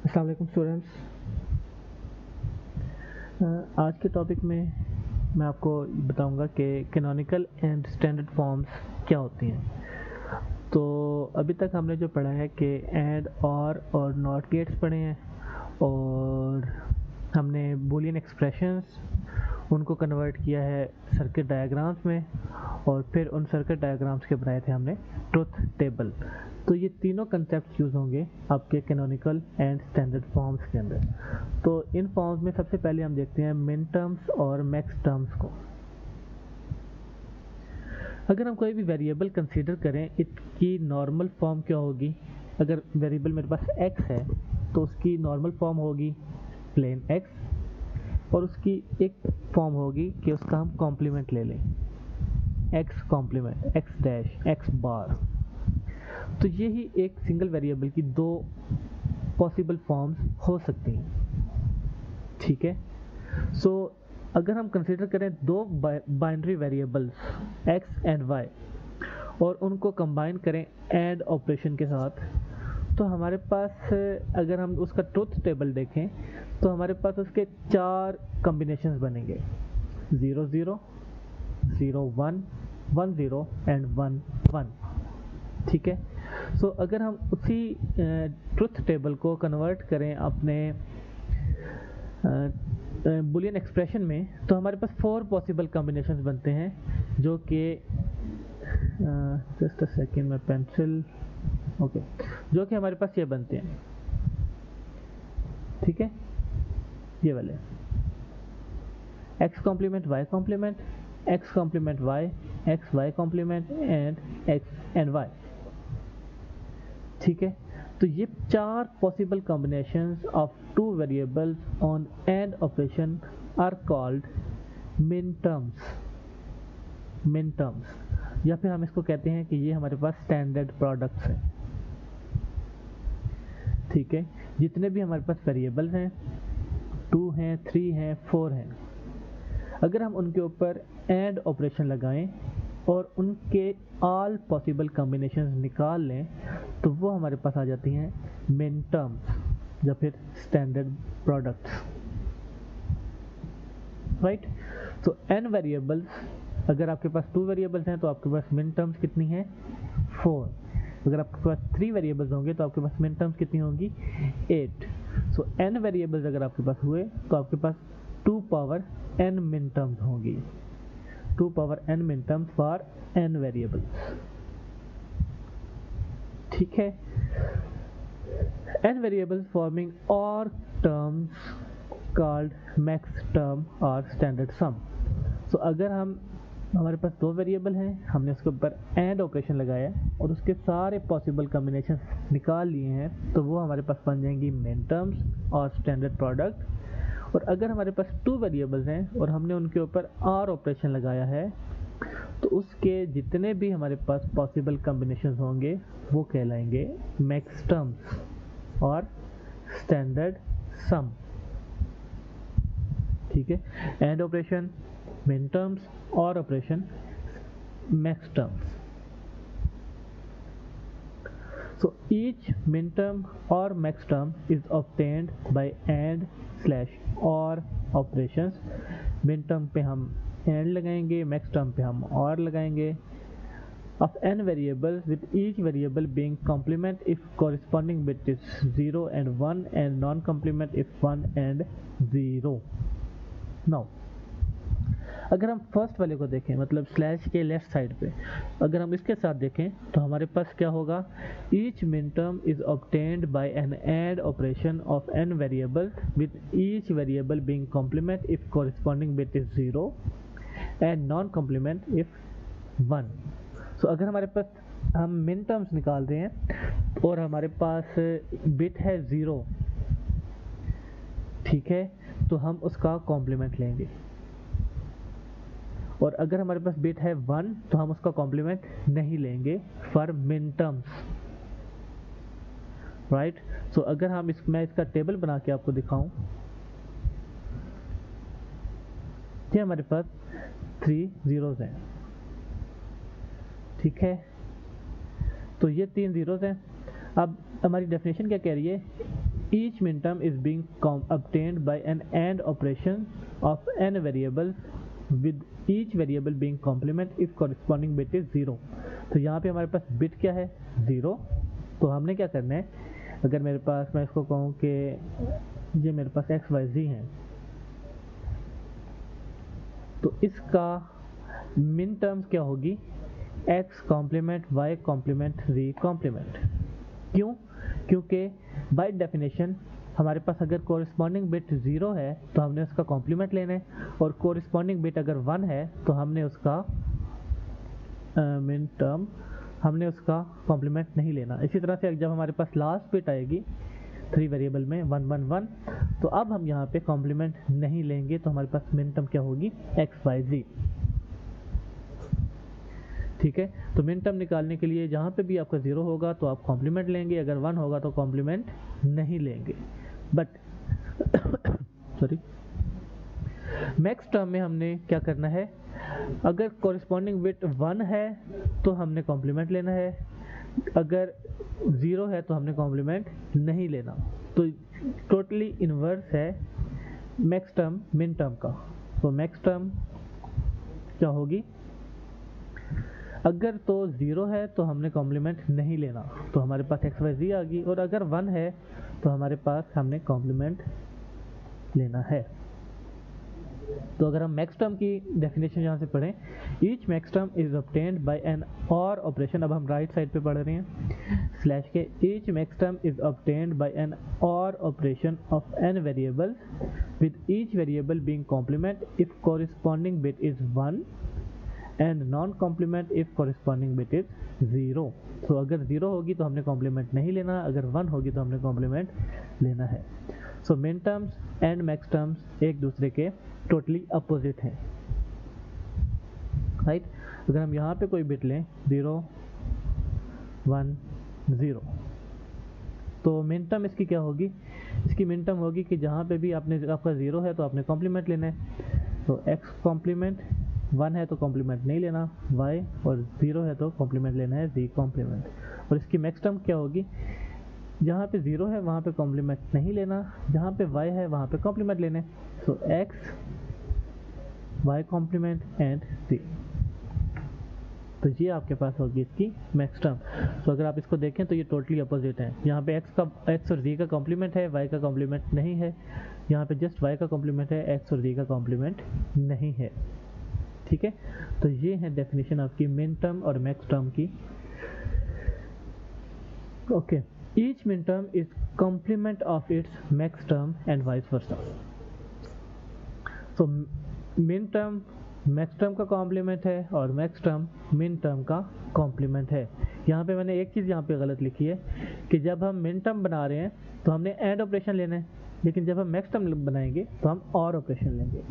अस्सलाम वालेकुम स्टूडेंट्स। आज के टॉपिक में मैं आपको बताऊंगा कि कैनोनिकल एंड स्टैंडर्ड फॉर्म्स क्या होती हैं। तो अभी तक हमने जो पढ़ा है कि एंड और नॉट गेट्स पढ़े हैं, और हमने बूलियन एक्सप्रेशंस उनको कन्वर्ट किया है सर्किट डायग्राम्स में, और फिर उन सर्किट डायग्राम्स के बनाए थे हमने ट्रुथ टेबल। तो ये तीनों कंसेप्ट यूज़ होंगे आपके कैनोनिकल एंड स्टैंडर्ड फॉर्म्स के अंदर। तो इन फॉर्म्स में सबसे पहले हम देखते हैं मिन टर्म्स और मैक्स टर्म्स को। अगर हम कोई भी वेरिएबल कंसीडर करें, इसकी नॉर्मल फॉर्म क्या होगी? अगर वेरिएबल मेरे पास x है तो उसकी नॉर्मल फॉर्म होगी प्लेन x, और उसकी एक फॉर्म होगी कि उसका हम कॉम्प्लीमेंट ले लें, x complement, x dash, x bar. तो यही एक सिंगल वेरिएबल की दो पॉसिबल फॉर्म्स हो सकती हैं, ठीक है। सो अगर हम कंसीडर करें दो binary variables x and y और उनको कंबाइन करें एंड ऑपरेशन के साथ, तो हमारे पास अगर हम उसका ट्रुथ टेबल देखें तो हमारे पास उसके चार कॉम्बिनेशंस बनेंगे, 0 0 0 1 1 0 एंड 1 1, ठीक है। सो अगर हम उसी ट्रुथ टेबल को कन्वर्ट करें अपने बुलियन एक्सप्रेशन में, तो हमारे पास 4 पॉसिबल कॉम्बिनेशंस बनते हैं, जो कि जस्ट अ सेकेंड में पेंसिल, ओके, जो कि हमारे पास ये बनते हैं, ठीक है। ये वाले x complement y complement, x complement y, x y complement and x and y, ठीक है। तो ये चार possible combinations of two variables on and operation are called min terms. Min terms, या फिर हम इसको कहते हैं कि ये हमारे पास स्टैंडर्ड प्रोडक्ट्स हैं, ठीक है। जितने भी हमारे पास वेरिएबल्स हैं, 2 हैं, 3 हैं, 4 हैं, अगर हम उनके ऊपर एंड ऑपरेशन लगाएं और उनके ऑल पॉसिबल कॉम्बिनेशंस निकाल लें, तो वो हमारे पास आ जाती हैं मिन टर्म्स या फिर स्टैंडर्ड प्रोडक्ट्स, राइट। तो n वेरिएबल्स, अगर आपके पास 2 वेरिएबल्स हैं तो आपके पास मिन टर्म्स कितनी हैं? 4। अगर आपके पास 3 वेरिएबल्स होंगे तो आपके पास मिन टर्म्स कितनी होंगी? 8। सो n वेरिएबल्स अगर आपके पास हुए तो आपके पास 2 पावर n मिन टर्म्स होंगी, 2 पावर n मिन टर्म्स फॉर n वेरिएबल्स, ठीक है। n वेरिएबल्स फॉर्मिंग और टर्म्स कॉल्ड मैक्स टर्म और स्टैंडर्ड सम। सो अगर हमारे पास 2 वेरिएबल हैं, हमने उसके ऊपर एंड ऑपरेशन लगाया और उसके सारे पॉसिबल कॉम्बिनेशन निकाल लिए हैं, तो वो हमारे पास बन जाएंगी मिन टर्म्स और स्टैंडर्ड प्रोडक्ट। और अगर हमारे पास 2 वेरिएबल्स हैं और हमने उनके ऊपर आर ऑपरेशन लगाया है, तो उसके जितने भी हमारे पास पॉसिबल कॉम्बिनेशन होंगे वो कहलाएंगे मैक्स टर्म्स और स्टैंडर्ड सम, ठीक है। एंड ऑपरेशन मिन टर्म्स और operation max terms. So each minterm or max term is obtained by and slash or operations। minterm पे हम and लगाएंगे, max term पे हम or लगाएंगे, of n variables with each variable being complement if corresponding bit is 0 and 1 and non-complement if 1 and 0। now अगर हम first वाले को देखें, मतलब स्लैश के लेफ्ट साइड पे, अगर हम इसके साथ देखें तो हमारे पास क्या होगा? Each min term is obtained by an and operation of N variable with each variable being complement if corresponding bit is 0 and non complement if 1। So अगर हमारे पास हम मिन टर्म्स निकाल रहे हैं और हमारे पास बिट है 0, ठीक है, तो हम उसका कॉम्प्लीमेंट लेंगे, और अगर हमारे पास बिट है 1 तो हम उसका कॉम्प्लीमेंट नहीं लेंगे फॉर मिन टर्म्स, राइट। सो अगर मैं इसका टेबल बना के आपको दिखाऊं, ये हमारे पास 3 जीरोस हैं, ठीक है। तो ये 3 जीरोस हैं। अब हमारी डेफिनेशन क्या कह रही है? each minterm is being obtained by an AND operation of n variables with each variable being complement if corresponding bit is 0। तो यहाँ पे हमारे पास बिट क्या है 0। तो हमने क्या करना है, अगर मेरे पास मैं इसको कहूँ कि ये मेरे पास एक्स वाई जी है, तो इसका मिन टर्म्स क्या होगी x complement y complement z complement. क्यों? क्योंकि बाय डेफिनेशन हमारे पास अगर कोरिस्पॉन्डिंग बिट 0 है तो हमने उसका कॉम्प्लीमेंट लेना है, और कोरिस्पॉन्डिंग बिट अगर 1 है तो हमने उसका मिन टर्म हमने उसका कॉम्प्लीमेंट नहीं लेना। इसी तरह से जब हमारे पास लास्ट बिट आएगी 3 वेरिएबल में 1 1 1, तो अब हम यहाँ पे कॉम्प्लीमेंट नहीं लेंगे, तो हमारे पास मिन टर्म क्या होगी एक्स वाई जी। ठीक है, तो मिन टर्म निकालने के लिए जहाँ पे भी आपका 0 होगा तो आप कॉम्प्लीमेंट लेंगे, अगर 1 होगा तो कॉम्प्लीमेंट नहीं लेंगे। बट सॉरी, मैक्स टर्म में हमने क्या करना है, अगर कॉरिस्पॉन्डिंग बिट 1 है तो हमने कॉम्प्लीमेंट लेना है, अगर 0 है तो हमने कॉम्प्लीमेंट नहीं लेना। तो टोटली इन्वर्स है मैक्स टर्म मिन टर्म का। तो मैक्स टर्म क्या होगी, अगर तो 0 है तो हमने कॉम्प्लीमेंट नहीं लेना, तो हमारे पास एक्स वाई जी आ गई, और अगर 1 है तो हमारे पास हमने कॉम्प्लीमेंट लेना है। तो अगर हम मैक्स टर्म की डेफिनेशन यहाँ से पढ़ें, each max term is obtained by N or operation. अब हम राइट साइड पे पढ़ रहे हैं स्लैश के, each max term is obtained by N or operation of N variables with each variable being complement if corresponding bit is 1 and non complement if corresponding bit is 0। तो अगर 0 होगी तो हमने कॉम्प्लीमेंट नहीं लेना, अगर 1 होगी तो हमने कॉम्प्लीमेंट लेना है। सो मिन टर्म्स एंड मैक्स टर्म्स एक दूसरे के टोटली अपोजिट हैं, राइट। अगर हम यहाँ पे कोई बिट लें 0 1 0, तो मिन टर्म इसकी क्या होगी, इसकी मिन टर्म होगी कि जहाँ पे भी आपका 0 है तो आपने कॉम्प्लीमेंट लेना है, तो x कॉम्प्लीमेंट, 1 है तो कॉम्प्लीमेंट नहीं लेना y, और 0 है तो कॉम्प्लीमेंट लेना है z कॉम्प्लीमेंट। और इसकी मैक्स टर्म क्या होगी, जहाँ पे 0 है वहाँ पे कॉम्प्लीमेंट नहीं लेना, जहाँ पे y है वहाँ पे कॉम्प्लीमेंट लेने। So x y complement and z, तो ये आपके पास होगी इसकी मैक्स टर्म। तो अगर आप इसको देखें तो ये टोटली अपोजिट है, यहाँ पे x और z का कॉम्प्लीमेंट है, y का कॉम्प्लीमेंट नहीं है, यहाँ पे जस्ट y का कॉम्प्लीमेंट है, x और z का कॉम्प्लीमेंट नहीं है। ठीक है, तो ये है डेफिनेशन आपकी मिन टर्म और मैक्स टर्म की। Okay, each min term is complement of its max term and vice versa. So min term max term का कॉम्प्लीमेंट है और मैक्स टर्म मिन टर्म का कॉम्प्लीमेंट है। यहाँ पे मैंने एक चीज़ यहाँ पे गलत लिखी है कि जब हम मिन टर्म बना रहे हैं तो हमने एंड ऑपरेशन लेना है, लेकिन जब हम मैक्स टर्म बनाएंगे तो हम और ऑपरेशन लेंगे।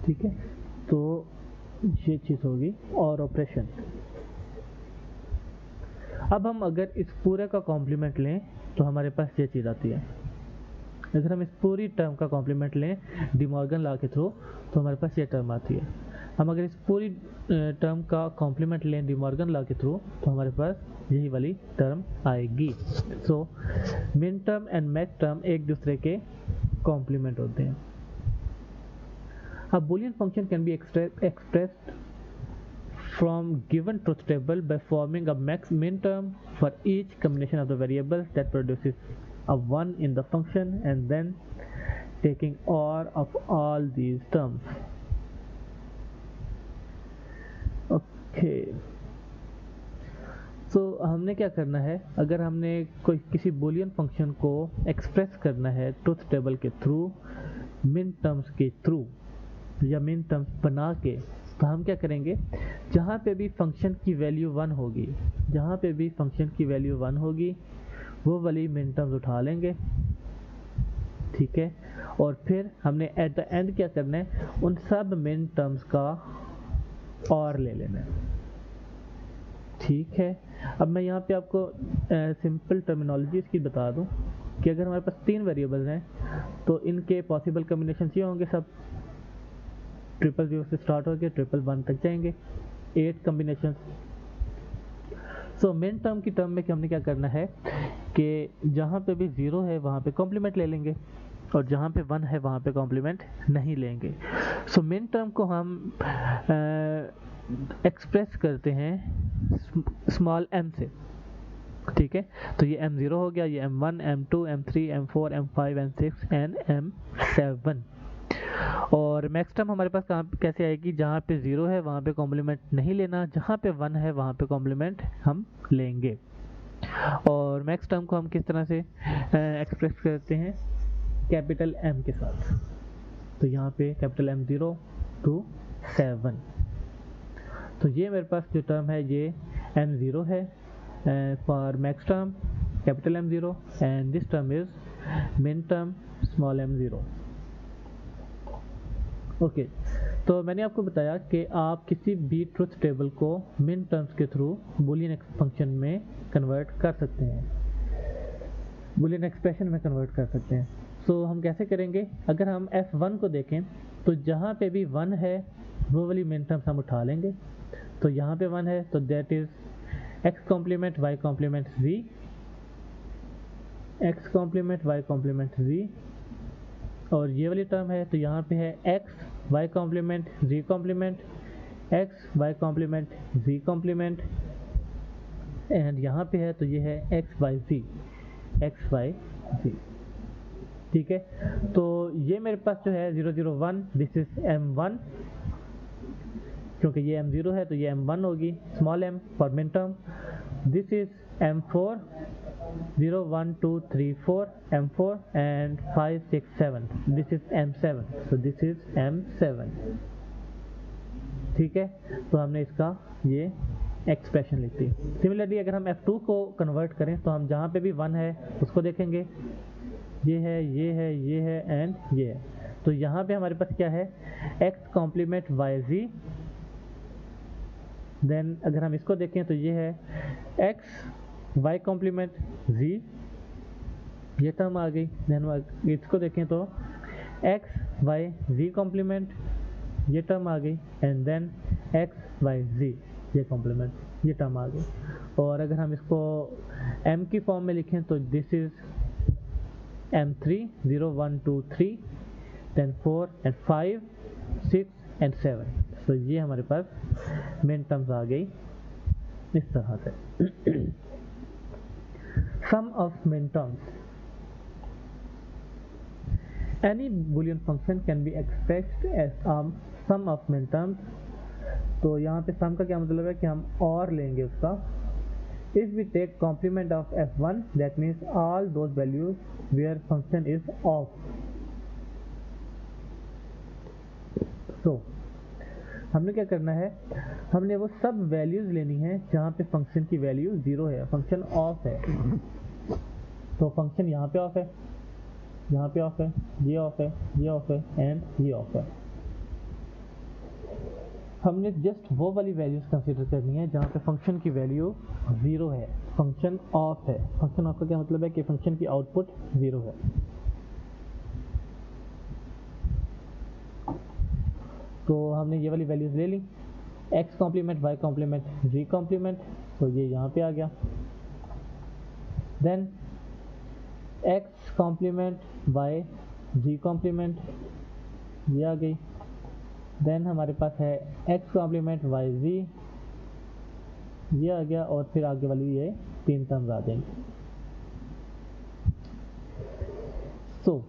ठीक है, तो ये चीज़ होगी और ऑपरेशन। अब हम अगर इस पूरे का कॉम्प्लीमेंट लें तो हमारे पास ये चीज़ आती है। अगर हम इस पूरी टर्म का कॉम्प्लीमेंट लें डी मॉर्गन लॉ के थ्रू तो हमारे पास ये टर्म आती है। हम अगर इस पूरी टर्म का कॉम्प्लीमेंट लें डी मॉर्गन लॉ के थ्रू तो हमारे पास यही वाली टर्म आएगी। सो min term and max term एक दूसरे के कॉम्प्लीमेंट होते हैं। A Boolean function can be expressed from given truth table by forming a max min term for each combination of the variables that produces a 1 in the function and then taking OR of all these terms. Okay. So हमने क्या करना है, अगर हमने कोई किसी Boolean function को express करना है ट्रुथ टेबल के थ्रू, मिन टर्म्स के थ्रू या मिन टर्म्स बना के, तो हम क्या करेंगे, जहाँ पे भी फंक्शन की वैल्यू 1 होगी, जहाँ पे भी फंक्शन की वैल्यू 1 होगी वो वाली मिन टर्म्स उठा लेंगे। ठीक है, और फिर हमने एट द एंड क्या करना है, उन सब मिन टर्म्स का और ले लेना है। ठीक है, अब मैं यहाँ पे आपको सिंपल टर्मिनोलॉजी इसकी बता दूँ कि अगर हमारे पास 3 वेरिएबल्स हैं तो इनके पॉसिबल कम्बिनेशन ये होंगे सब। 000 से स्टार्ट होकर 111 तक जाएंगे, 8 कम्बिनेशन। सो मिन टर्म की टर्म में हमने क्या करना है कि जहाँ पे भी 0 है वहाँ पे कॉम्प्लीमेंट ले लेंगे और जहाँ पे 1 है वहाँ पे कॉम्प्लीमेंट नहीं लेंगे। सो मिन टर्म को हम एक्सप्रेस करते हैं स्मॉल m से, ठीक है। तो ये m0 हो गया, ये m1, m2, m3, m4, m5, m6 and m7। और मैक्स टर्म हमारे पास कहाँ कैसे आएगी, जहाँ पे 0 है वहाँ पे कॉम्प्लीमेंट नहीं लेना, जहाँ पे 1 है वहाँ पे कॉम्प्लीमेंट हम लेंगे। और मैक्स टर्म को हम किस तरह से एक्सप्रेस करते हैं, कैपिटल M के साथ। तो यहाँ पे कैपिटल M0 to 7। तो ये मेरे पास जो टर्म है ये M0 है for max term capital M0 and this term is min term small m0। Okay तो मैंने आपको बताया कि आप किसी भी ट्रुथ टेबल को मिन टर्म्स के थ्रू बूलियन फंक्शन में कन्वर्ट कर सकते हैं, बूलियन एक्सप्रेशन में कन्वर्ट कर सकते हैं। सो हम कैसे करेंगे, अगर हम f1 को देखें तो जहाँ पे भी 1 है वो वाली मिन टर्म्स हम उठा लेंगे। तो यहाँ पे 1 है तो that is x complement y complement z, x complement y complement z। और ये वाली टर्म है तो यहाँ पे है x y complement z complement, x y complement z complement and यहाँ पे है तो ये है x y z, ठीक है। तो ये मेरे पास जो है 001 दिस इज m1, क्योंकि ये m0 है तो ये m1 होगी small m for min term. This is m4 0 1 2 3 4 m4 and 5 6 7 this is m7, so this is m7, ठीक है। तो हमने इसका ये एक्सप्रेशन लिख दी। सिमिलरली अगर हम f2 को कन्वर्ट करें तो हम जहाँ पे भी 1 है उसको देखेंगे, ये है ये है ये है एंड ये है। तो यहाँ पे हमारे पास क्या है x कॉम्प्लीमेंट yz, देन अगर हम इसको देखें तो ये है x y कॉम्प्लीमेंट z, ये टर्म आ गई। देन इसको देखें तो x y z कॉम्प्लीमेंट, ये टर्म आ गई and then x y z ये कॉम्प्लीमेंट, ये टर्म आ गई। और अगर हम इसको m की फॉर्म में लिखें तो this is m3 0 1 2 3 then 4 and 5 6 and 7। तो ये हमारे पास मेन टर्म्स आ गई इस तरह से। Sum of min terms. Any Boolean function can be expressed as sum of min terms. तो यहाँ पे sum का क्या मतलब है कि हम और लेंगे उसका। If we take complement of f1 that means all those values where function is off. So हमने क्या करना है, हमने वो सब वैल्यूज लेनी है जहाँ पे फंक्शन की वैल्यू 0 है, फंक्शन ऑफ है। तो फंक्शन यहाँ पे ऑफ है, यहाँ पे ऑफ है, ये ऑफ है, ये ऑफ है एंड ये ऑफ है। हमने जस्ट वो वाली वैल्यूज कंसीडर करनी है जहाँ पे फंक्शन की वैल्यू 0 है, फंक्शन ऑफ है। फंक्शन ऑफ का क्या मतलब है कि फंक्शन की आउटपुट 0 है। तो हमने ये वाली वैल्यूज ले ली, x complement y complement z complement, तो ये यहाँ पे आ गया। Then x complement y z complement, ये आ गई। देन हमारे पास है x कॉम्प्लीमेंट y z, ये आ गया। और फिर आगे वाली ये 3 टर्म्स आ जाएंगे। सो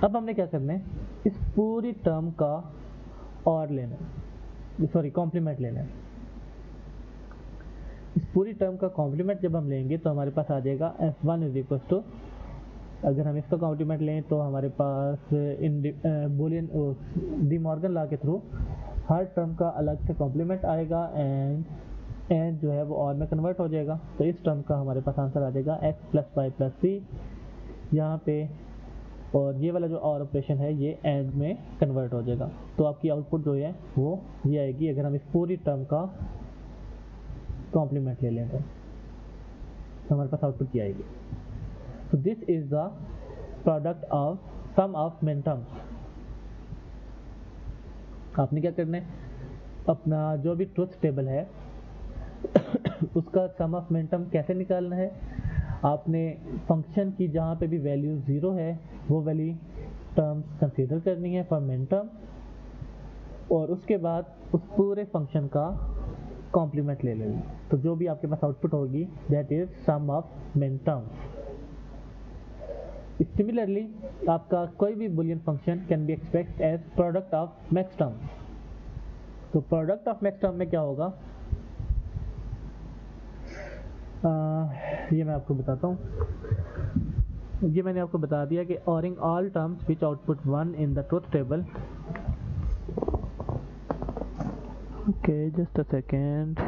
अब हमने क्या करना है, इस पूरी टर्म का और लेना है, सॉरी कॉम्प्लीमेंट लेना है। इस पूरी टर्म का कॉम्प्लीमेंट जब हम लेंगे तो हमारे पास आ जाएगा f1 इज इक्वल टू, अगर हम इसका कॉम्प्लीमेंट लें तो हमारे पास इन बूलियन डी मॉर्गन लॉ के थ्रू हर टर्म का अलग से कॉम्प्लीमेंट आएगा एंड जो है वो और में कन्वर्ट हो जाएगा। तो इस टर्म का हमारे पास आंसर आ जाएगा x प्लस वाई प्लस सी यहाँ पे, और ये वाला जो और ऑपरेशन है ये एंड में कन्वर्ट हो जाएगा। तो आपकी आउटपुट जो है वो ये आएगी अगर हम इस पूरी टर्म का कॉम्प्लीमेंट ले लें तो हमारे पास आउटपुट ये आएगी। So this is the product of sum of min terms. आपने क्या करना है, अपना जो भी ट्रुथ टेबल है उसका सम ऑफ मिनटर्म कैसे निकालना है, आपने फंक्शन की जहाँ पे भी वैल्यू 0 है वो वाली टर्म्स कंसीडर करनी है फॉर मिनटर्म, और उसके बाद उस पूरे फंक्शन का कॉम्प्लीमेंट ले लेंगे, तो जो भी आपके पास आउटपुट होगी that is sum of minterms. Similarly आपका कोई भी Boolean function can be expressed as product of max term. तो प्रोडक्ट ऑफ मैक्स टर्म में क्या होगा, ये मैं आपको बताता हूँ। ये मैंने आपको बता दिया कि ORing all terms which output 1 in the truth table. Okay, just a second.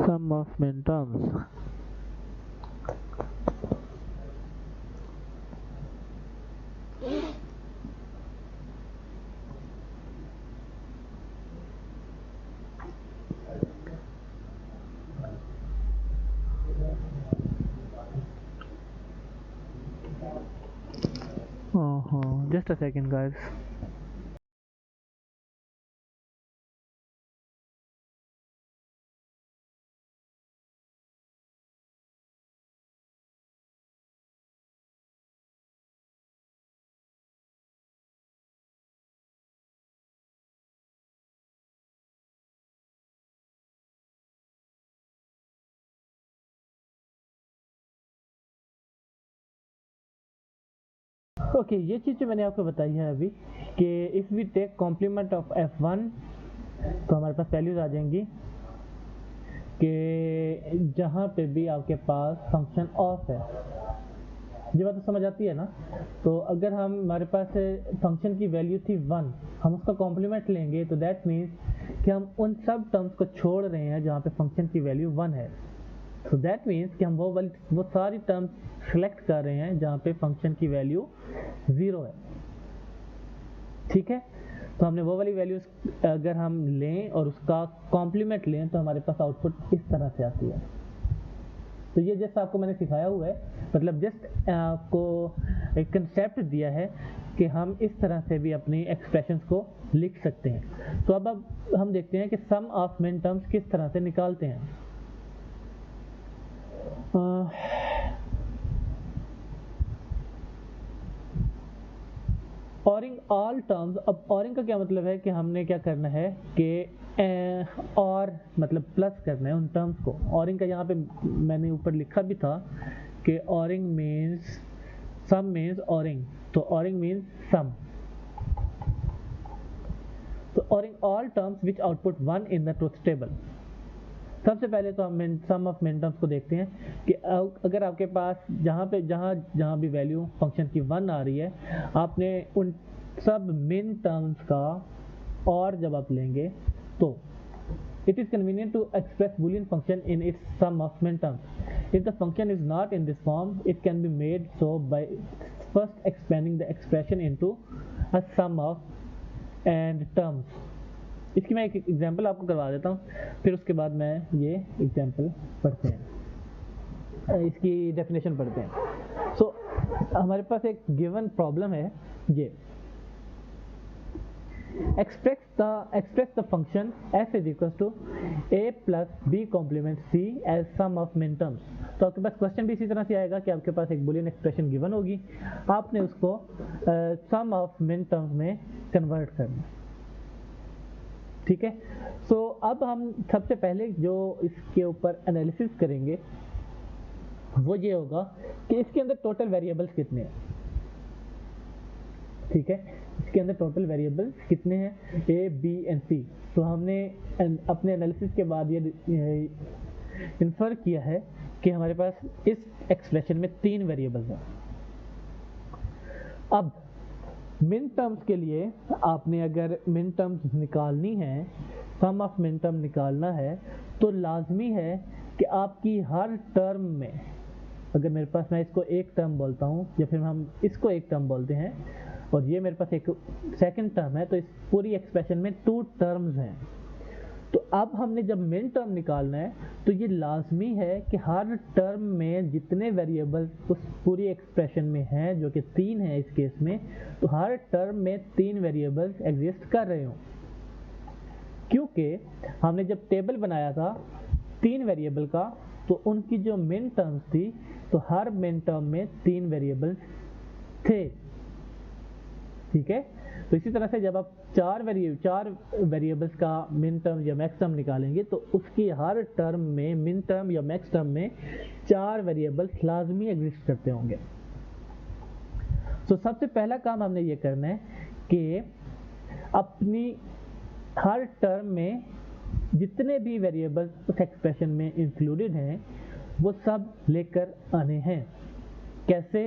Sum of min terms, just a second guys। Okay, ये चीज़ जो मैंने आपको बताई है अभी कि if we take complement of f1 तो हमारे पास वैल्यूज आ जाएंगी कि जहाँ पे भी आपके पास फंक्शन ऑफ है। ये बात तो समझ आती है ना। तो अगर हम हमारे पास फंक्शन की वैल्यू थी 1, हम उसका कॉम्प्लीमेंट लेंगे तो दैट मीन्स कि हम उन सब टर्म्स को छोड़ रहे हैं जहाँ पे फंक्शन की वैल्यू 1 है। तो दैट मीन्स कि हम वो सारी टर्म्स सेलेक्ट कर रहे हैं जहाँ पे फंक्शन की वैल्यू 0 है। ठीक है, तो हमने वो वाली वैल्यूज अगर हम लें और उसका कॉम्प्लीमेंट लें तो हमारे पास आउटपुट इस तरह से आती है। तो ये जैसा आपको मैंने सिखाया हुआ है, मतलब जस्ट आपको एक कंसेप्ट दिया है कि हम इस तरह से भी अपनी एक्सप्रेशंस को लिख सकते हैं। तो अब हम देखते हैं कि सम ऑफ मिन टर्म्स किस तरह से निकालते हैं। ऑरिंग ऑल टर्म्स, अब ऑरिंग का क्या मतलब है कि हमने क्या करना है कि और मतलब प्लस करना है उन टर्म्स को। ऑरिंग का यहाँ पे मैंने ऊपर लिखा भी था कि ऑरिंग मीन्स सम मीन्स ऑरिंग, तो ऑरिंग मीन्स सम। तो ORing all terms which output 1 in the truth table. सबसे पहले तो हम सम ऑफ मिन टर्म्स को देखते हैं कि अगर आपके पास जहाँ भी वैल्यू फंक्शन की 1 आ रही है, आपने उन सब मिन टर्म्स का और जब आप लेंगे तो it is convenient to express boolean function in its sum of min terms. If the function is not in this form, it can be made so by first expanding the expression into a sum of and terms. इसकी मैं एक example आपको करवा देता हूँ, फिर उसके बाद मैं ये एग्जांपल पढ़ते हैं, इसकी डेफिनेशन पढ़ते हैं। सो हमारे पास एक गिवन प्रॉब्लम है, ये express the function f is equals to a plus b complement c as sum of min terms। तो आपके पास क्वेश्चन भी इसी तरह से आएगा कि आपके पास एक बुलियन एक्सप्रेशन गिवन होगी, आपने उसको सम ऑफ मिन टर्म्स में कन्वर्ट करना। ठीक है, सो अब हम सबसे पहले जो इसके ऊपर एनालिसिस करेंगे वो ये होगा कि इसके अंदर टोटल वेरिएबल्स कितने हैं। ठीक है, इसके अंदर टोटल वेरिएबल्स कितने हैं, ए बी एंड सी। तो हमने अपने एनालिसिस के बाद ये इन्फर किया है कि हमारे पास इस एक्सप्रेशन में 3 वेरिएबल्स हैं। अब मिन टर्म्स के लिए आपने अगर मिन टर्म्स निकालनी है, सम ऑफ मिन टर्म निकालना है, तो लाजमी है कि आपकी हर टर्म में, अगर मेरे पास मैं इसको एक टर्म बोलता हूँ या फिर हम इसको एक टर्म बोलते हैं और ये मेरे पास एक सेकंड टर्म है, तो इस पूरी एक्सप्रेशन में 2 टर्म्स हैं। तो अब हमने जब मिन टर्म निकालना है तो ये लाजमी है कि हर टर्म में जितने वेरिएबल्स उस पूरी एक्सप्रेशन में हैं, जो कि 3 है इस केस में, तो हर टर्म में 3 वेरिएबल्स एग्जिस्ट कर रहे हों। क्योंकि हमने जब टेबल बनाया था 3 वेरिएबल का, तो उनकी जो मिन टर्म्स थी, तो हर मिन टर्म में 3 वेरिएबल्स थे। ठीक है, तो इसी तरह से जब आप 4 वेरिएबल्स का मिन टर्म या मैक्स टर्म निकालेंगे तो उसकी हर टर्म में, मिन टर्म या मैक्स टर्म में 4 वेरिएबल्स लाजमी एग्जिस्ट करते होंगे। तो सबसे पहला काम हमने ये करना है कि अपनी हर टर्म में जितने भी वेरिएबल्स उस एक्सप्रेशन में इंक्लूडेड हैं वो सब लेकर आने हैं। कैसे?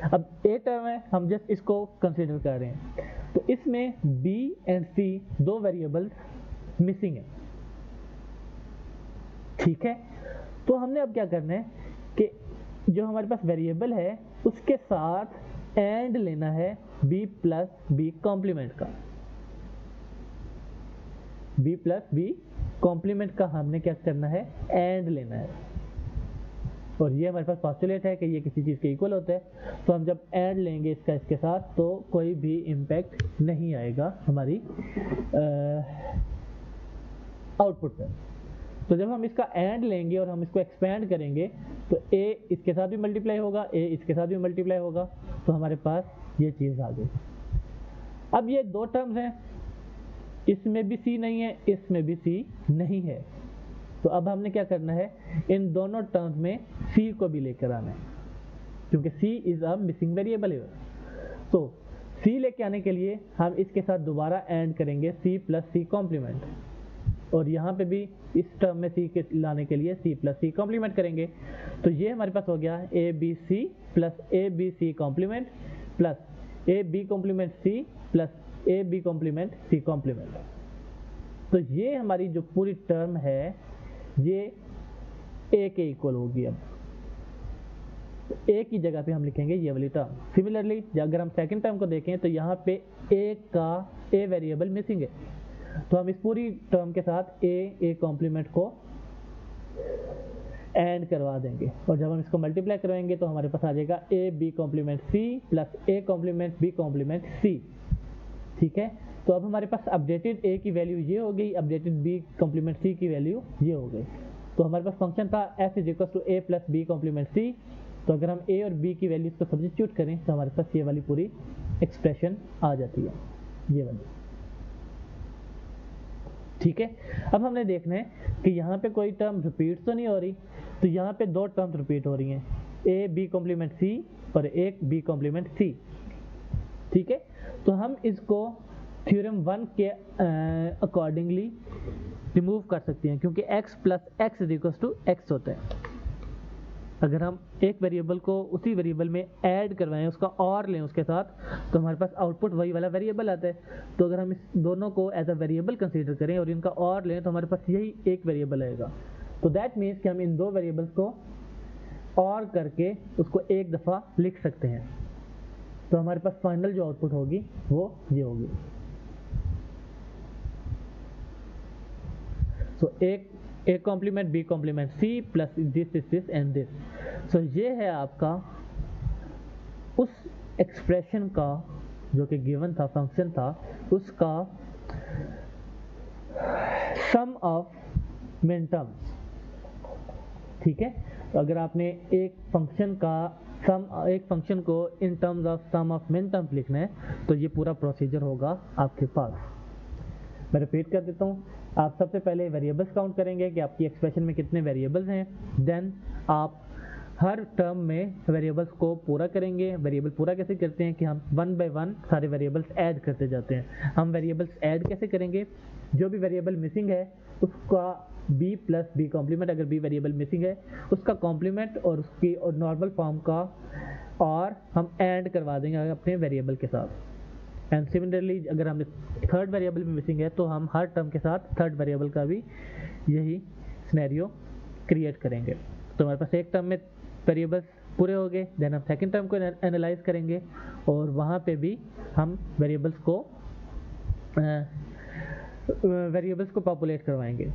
अब ए टर्म है, हम जस्ट इसको कंसीडर कर रहे हैं, तो इसमें B and C 2 variables missing है। ठीक है, तो हमने अब क्या करना है कि जो हमारे पास वेरिएबल है उसके साथ एंड लेना है बी प्लस बी कॉम्प्लीमेंट का। बी प्लस बी कॉम्प्लीमेंट का हमने क्या करना है, एंड लेना है। और ये हमारे पास पॉस्टुलेट है कि ये किसी चीज़ के इक्वल होता है, तो हम जब एंड लेंगे इसका इसके साथ तो कोई भी इम्पैक्ट नहीं आएगा हमारी आउटपुट पर। तो जब हम इसका एंड लेंगे और हम इसको एक्सपेंड करेंगे तो ए इसके साथ भी मल्टीप्लाई होगा, ए इसके साथ भी मल्टीप्लाई होगा, तो हमारे पास ये चीज़ आ गई। अब ये 2 टर्म्स हैं, इसमें भी सी नहीं है, इसमें भी सी नहीं है, तो अब हमने क्या करना है, इन दोनों टर्म्स में सी को भी लेकर आना है, क्योंकि सी इज अ मिसिंग वेरिएबल है। तो सी लेके आने के लिए हम इसके साथ दोबारा एंड करेंगे सी प्लस सी कॉम्प्लीमेंट, और यहाँ पे भी इस टर्म में सी के लाने के लिए सी प्लस सी कॉम्प्लीमेंट करेंगे। तो ये हमारे पास हो गया A B C plus A B C complement plus A B complement C plus A B complement C complement. तो ये हमारी जो पूरी टर्म है ये ए के इक्वल होगी। अब ए की जगह पे हम लिखेंगे ये वाली टर्म। सिमिलरली अगर हम सेकंड टर्म को देखें तो यहाँ पे ए का ए वेरिएबल मिसिंग है, तो हम इस पूरी टर्म के साथ ए कॉम्प्लीमेंट को एंड करवा देंगे, और जब हम इसको मल्टीप्लाई करवाएंगे तो हमारे पास आ जाएगा A B complement C plus A complement B complement C. ठीक है, तो अब हमारे पास अपडेटेड ए की वैल्यू ये हो गई, अपडेटेड बी कॉम्प्लीमेंट सी की वैल्यू ये हो गई। तो हमारे पास फंक्शन था F is equal to A plus B complement C. तो अगर हम ए और बी की वैल्यूज को सब्स्टिट्यूट करें तो हमारे पास ये वाली पूरी एक्सप्रेशन आ जाती है, ये वाली। ठीक है, अब हमने देखना है कि यहाँ पे कोई टर्म रिपीट तो नहीं हो रही, तो यहाँ पे 2 टर्म रिपीट हो रही हैं, ए बी कॉम्प्लीमेंट सी और एक बी कॉम्प्लीमेंट सी। ठीक है, तो हम इसको थ्योरम 1 के अकॉर्डिंगली रिमूव कर सकते हैं, क्योंकि x plus X is equal to X होता है। अगर हम एक वेरिएबल को उसी वेरिएबल में ऐड करवाएं, उसका और लें उसके साथ, तो हमारे पास आउटपुट वही वाला वेरिएबल आता है। तो अगर हम इस दोनों को एज अ वेरिएबल कंसीडर करें और इनका और लें तो हमारे पास यही एक वेरिएबल आएगा। तो दैट मीन्स कि हम इन 2 वेरिएबल्स को और करके उसको एक दफ़ा लिख सकते हैं, तो हमारे पास फाइनल जो आउटपुट होगी वो ये होगी। So A complement B complement C plus this and this. So ये है आपका उस एक्सप्रेशन का जो कि गिवन था, फंक्शन था, उसका सम ऑफ मिन टर्म्स। ठीक है, तो अगर आपने एक फंक्शन को in terms of sum of min terms लिखना है तो ये पूरा प्रोसीजर होगा आपके पास। मैं रिपीट कर देता हूँ, आप सबसे पहले वेरिएबल्स काउंट करेंगे कि आपकी एक्सप्रेशन में कितने वेरिएबल्स हैं, देन आप हर टर्म में वेरिएबल्स को पूरा करेंगे। वेरिएबल पूरा कैसे करते हैं कि हम 1 बाय 1 सारे वेरिएबल्स ऐड करते जाते हैं। हम वेरिएबल्स ऐड कैसे करेंगे, जो भी वेरिएबल मिसिंग है उसका b प्लस बी कॉम्प्लीमेंट, अगर b वेरिएबल मिसिंग है उसका कॉम्प्लीमेंट और उसकी और नॉर्मल फॉर्म का और हम ऐड करवा देंगे अपने वेरिएबल के साथ। एंड सिमिलरली अगर हम थर्ड वेरिएबल में मिसिंग है तो हम हर टर्म के साथ थर्ड वेरिएबल का भी यही सिनेरियो क्रिएट करेंगे। तो हमारे पास एक टर्म में वेरिएबल्स पूरे हो गए, देन हम सेकंड टर्म को एनालाइज करेंगे और वहाँ पे भी हम वेरिएबल्स को वेरिएबल्स को पॉपुलेट करवाएंगे,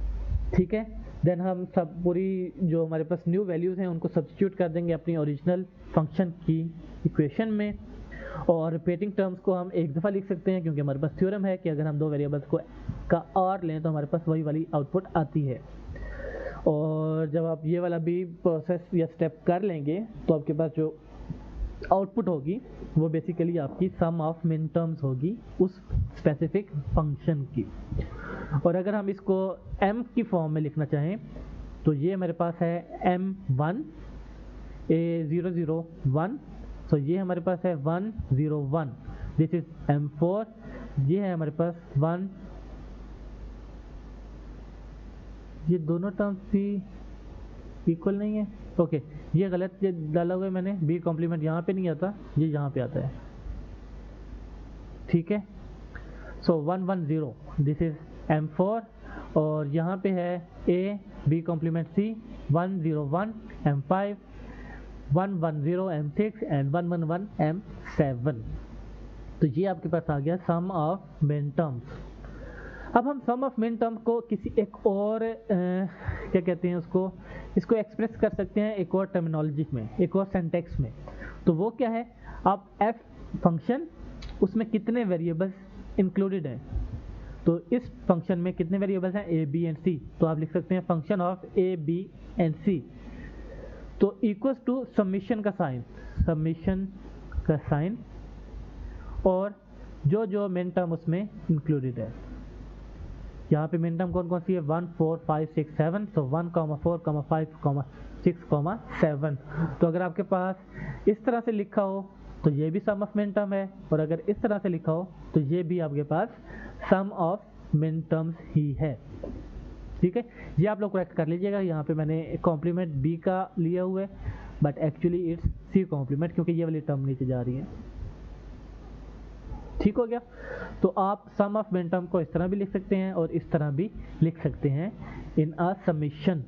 ठीक है। देन हम सब पूरी जो हमारे पास न्यू वैल्यूज़ हैं उनको सब्स्टिट्यूट कर देंगे अपनी ओरिजिनल फंक्शन की इक्वेशन में, और रिपीटिंग टर्म्स को हम एक दफ़ा लिख सकते हैं क्योंकि हमारे पास थ्योरम है कि अगर हम दो वेरिएबल्स को का और लें तो हमारे पास वही वाली आउटपुट आती है। और जब आप ये वाला भी प्रोसेस या स्टेप कर लेंगे तो आपके पास जो आउटपुट होगी वो बेसिकली आपकी सम ऑफ मिन टर्म्स होगी उस स्पेसिफिक फंक्शन की। और अगर हम इसको m की फॉर्म में लिखना चाहें तो ये हमारे पास है m1 a001, तो ये हमारे पास है 101, दिस इज m4, ये है हमारे पास 1, ये दोनों टर्म्स भी इक्वल नहीं है, ओके ये गलत डाला हुआ है मैंने, बी कॉम्प्लीमेंट यहाँ पे नहीं आता, ये यहाँ पे आता है, ठीक है। सो 110, दिस इज m4, और यहाँ पे है a b complement c 101 m5 110 m6 and 111 m7। तो ये आपके पास आ गया सम ऑफ मिन टर्म्स। अब हम सम ऑफ मिन टर्म्स को किसी एक और क्या कहते हैं उसको, इसको एक्सप्रेस कर सकते हैं एक और टर्मिनोलॉजी में, एक और सिंटैक्स में। तो वो क्या है, आप f फंक्शन उसमें कितने वेरिएबल्स इंक्लूडेड हैं, तो इस फंक्शन में कितने वेरिएबल्स हैं a b एंड c, तो आप लिख सकते हैं function of a b and c, तो इक्वल्स टू समीशन का साइन और जो जो मिन टर्म उसमें इंक्लूडेड है। यहाँ पे मिन टर्म कौन कौन सी है, 1 4 5 6 7, तो 1 4 5 6 7। तो अगर आपके पास इस तरह से लिखा हो तो ये भी सम ऑफ मिन टर्म है, और अगर इस तरह से लिखा हो तो ये भी आपके पास सम ऑफ मिन टर्म्स ही है, ठीक है। ये आप लोग करेक्ट कर लीजिएगा, यहाँ पे मैंने कॉम्प्लीमेंट बी का लिया हुआ है but actually it's C complement, क्योंकि ये वाली टर्म नीचे जा रही है, ठीक हो गया। तो आप सम ऑफ मिन टर्म को इस तरह भी लिख सकते हैं और इस तरह भी लिख सकते हैं इन अ summation.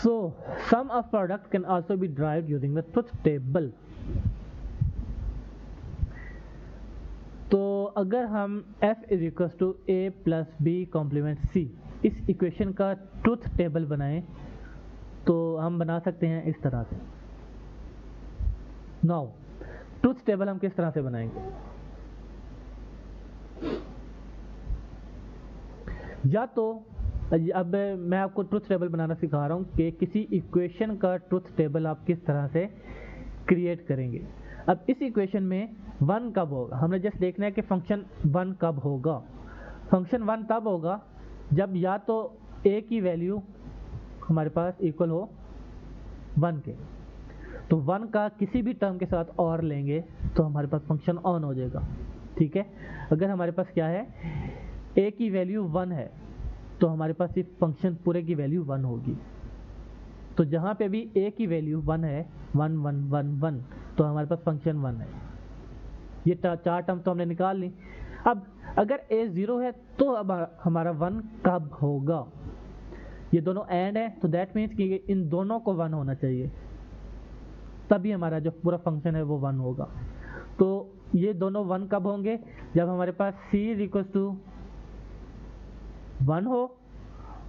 So sum of product can also be derived using the truth table। तो अगर हम f is equal to a plus B complement c इस इक्वेशन का ट्रूथ टेबल बनाएं तो हम बना सकते हैं इस तरह से। नाउ ट्रूथ टेबल हम किस तरह से बनाएंगे, या तो अब मैं आपको ट्रूथ टेबल बनाना सिखा रहा हूँ कि किसी इक्वेशन का ट्रूथ टेबल आप किस तरह से क्रिएट करेंगे। अब इस इक्वेशन में 1 कब होगा, हमने जस्ट देखना है कि फंक्शन 1 कब होगा। फंक्शन 1 तब होगा जब या तो a की वैल्यू हमारे पास इक्वल हो 1 के, तो 1 का किसी भी टर्म के साथ और लेंगे तो हमारे पास फंक्शन ऑन हो जाएगा, ठीक है। अगर हमारे पास क्या है, a की वैल्यू 1 है तो हमारे पास इस फंक्शन पूरे की वैल्यू 1 होगी। तो जहाँ पे भी a की वैल्यू 1 है 1 1 1 1, तो हमारे पास फंक्शन 1 है। ये चार टर्म तो हमने निकाल ली। अब अगर a 0 है तो अब हमारा 1 कब होगा, ये दोनों एंड है तो दैट मीन्स कि इन दोनों को 1 होना चाहिए, तभी हमारा जो पूरा फंक्शन है वो 1 होगा। तो ये दोनों 1 कब होंगे, जब हमारे पास c इज इक्वल टू 1 हो